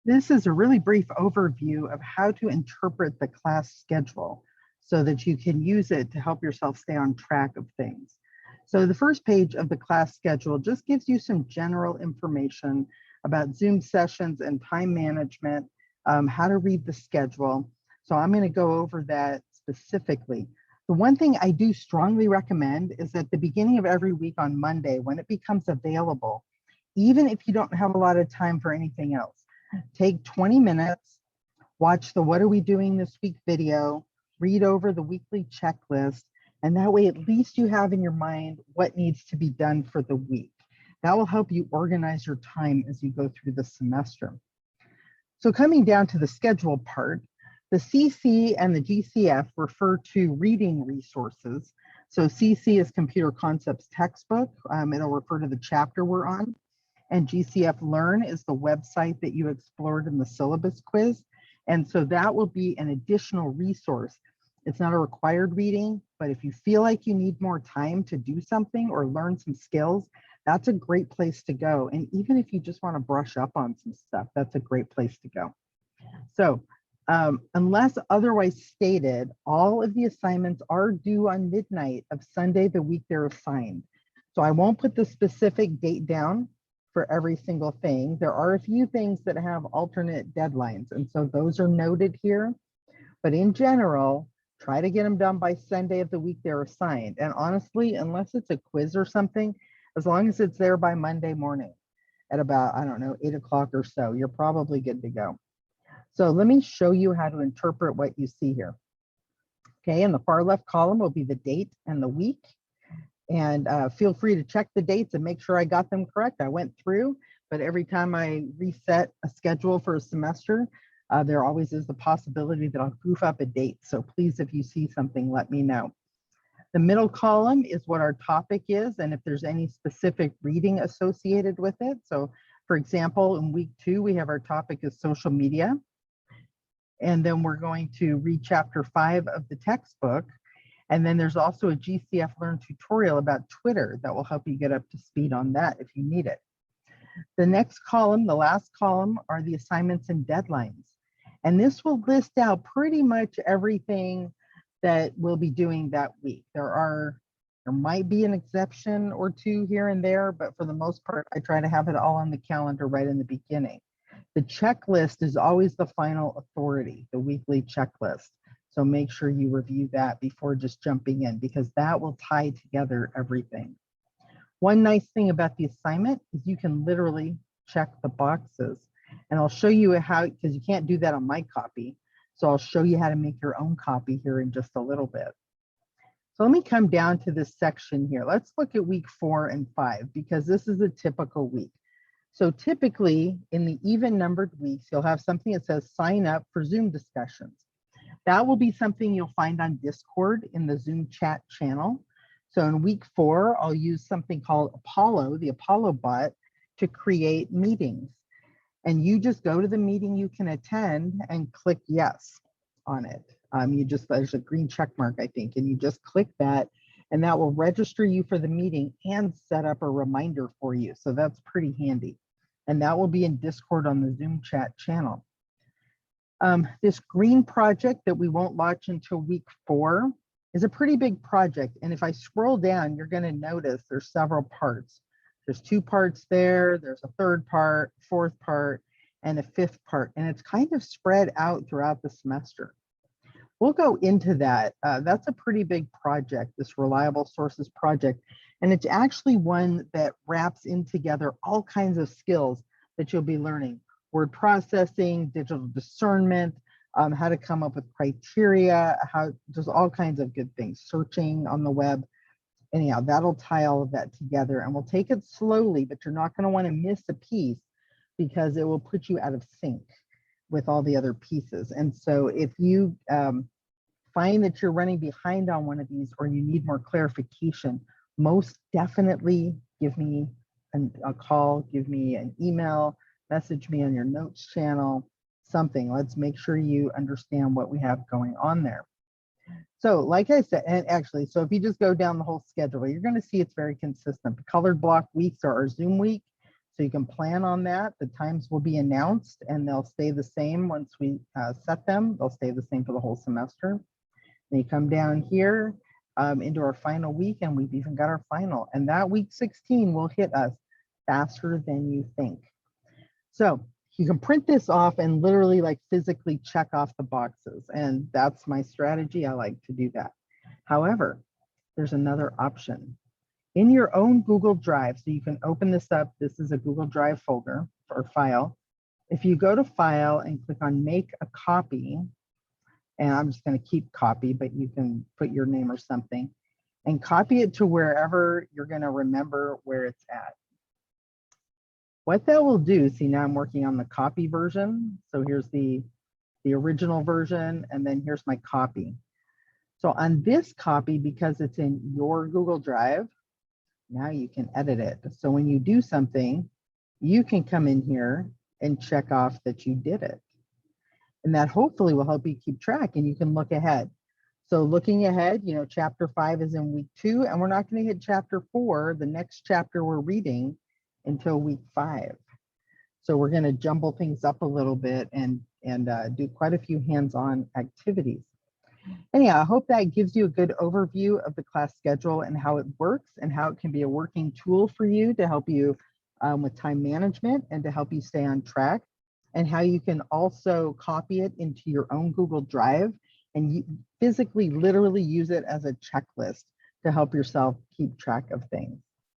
This is a really brief overview of how to interpret the class schedule so that you can use it to help yourself stay on track of things. So the first page of the class schedule just gives you some general information about Zoom sessions and time management, how to read the schedule. So I'm going to go over that specifically. The one thing I do strongly recommend is at the beginning of every week on Monday, when it becomes available, even if you don't have a lot of time for anything else, take 20 minutes, watch the What Are We Doing This Week video, read over the weekly checklist, and that way at least you have in your mind what needs to be done for the week. That will help you organize your time as you go through the semester. So coming down to the schedule part, the CC and the GCF refer to reading resources. So CC is Computer Concepts Textbook. It'll refer to the chapter we're on. And GCF Learn is the website that you explored in the syllabus quiz. And so that will be an additional resource. It's not a required reading, but if you feel like you need more time to do something or learn some skills, that's a great place to go. And even if you just want to brush up on some stuff, that's a great place to go. So unless otherwise stated, all of the assignments are due on midnight of Sunday the week they're assigned. So I won't put the specific date down for every single thing. There are a few things that have alternate deadlines, and so those are noted here. But in general, try to get them done by Sunday of the week they're assigned. And honestly, unless it's a quiz or something, as long as it's there by Monday morning at about, I don't know, 8 o'clock or so, you're probably good to go. So let me show you how to interpret what you see here. Okay, in the far left column will be the date and the week. And feel free to check the dates and make sure I got them correct. I went through, but every time I reset a schedule for a semester, there always is the possibility that I'll goof up a date. So please, if you see something, let me know. The middle column is what our topic is and if there's any specific reading associated with it. So for example, in week 2, we have our topic is social media. And then we're going to read chapter 5 of the textbook. And then there's also a GCF Learn tutorial about Twitter that will help you get up to speed on that if you need it. The next column, the last column, are the assignments and deadlines. And this will list out pretty much everything that we'll be doing that week. There might be an exception or two here and there, but for the most part, I try to have it all on the calendar right in the beginning. The checklist is always the final authority, the weekly checklist. So make sure you review that before just jumping in, because that will tie together everything. One nice thing about the assignment is you can literally check the boxes. And I'll show you how, because you can't do that on my copy. So I'll show you how to make your own copy here in just a little bit. So let me come down to this section here. Let's look at week 4 and 5, because this is a typical week. So typically in the even numbered weeks, you'll have something that says sign up for Zoom discussions. That will be something you'll find on Discord in the Zoom chat channel. So in week 4, I'll use something called Apollo, the Apollo bot, to create meetings. And you just go to the meeting you can attend and click yes on it. There's a green check mark, I think, and you just click that, and that will register you for the meeting and set up a reminder for you. So that's pretty handy. And that will be in Discord on the Zoom chat channel. This green project that we won't launch until week 4 is a pretty big project. And if I scroll down, you're going to notice there's several parts. There's 2 parts there, there's a 3rd part, 4th part, and a 5th part. And it's kind of spread out throughout the semester. We'll go into that. That's a pretty big project, this Reliable Sources project. And it's actually one that wraps in together all kinds of skills that you'll be learning. Word processing, digital discernment, how to come up with criteria, just all kinds of good things, searching on the web. Anyhow, that'll tie all of that together, and we'll take it slowly, but you're not going to want to miss a piece because it will put you out of sync with all the other pieces. And so if you find that you're running behind on one of these or you need more clarification, most definitely give me a call, give me an email, message me on your notes channel, something. Let's make sure you understand what we have going on there. So like I said, and actually, so if you just go down the whole schedule, you're going to see it's very consistent. The colored block weeks are our Zoom week. So you can plan on that. The times will be announced and they'll stay the same once we set them. They'll stay the same for the whole semester. Then you come down here into our final week, and we've even got our final. And that week 16 will hit us faster than you think. So you can print this off and literally like physically check off the boxes. And that's my strategy. I like to do that. However, there's another option. In your own Google Drive, so you can open this up. This is a Google Drive folder or file. If you go to File and click on Make a Copy, and I'm just going to keep copy, but you can put your name or something, and copy it to wherever you're going to remember where it's at. What that will do, see now I'm working on the copy version. So here's the original version, and then here's my copy. So on this copy, because it's in your Google Drive, now you can edit it. So when you do something, you can come in here and check off that you did it. And that hopefully will help you keep track, and you can look ahead. So looking ahead, you know, chapter 5 is in week 2, and we're not going to hit chapter 4, the next chapter we're reading, until week 5. So we're going to jumble things up a little bit and do quite a few hands-on activities. Anyhow, I hope that gives you a good overview of the class schedule and how it works and how it can be a working tool for you to help you with time management and to help you stay on track, and how you can also copy it into your own Google Drive and you physically, literally use it as a checklist to help yourself keep track of things.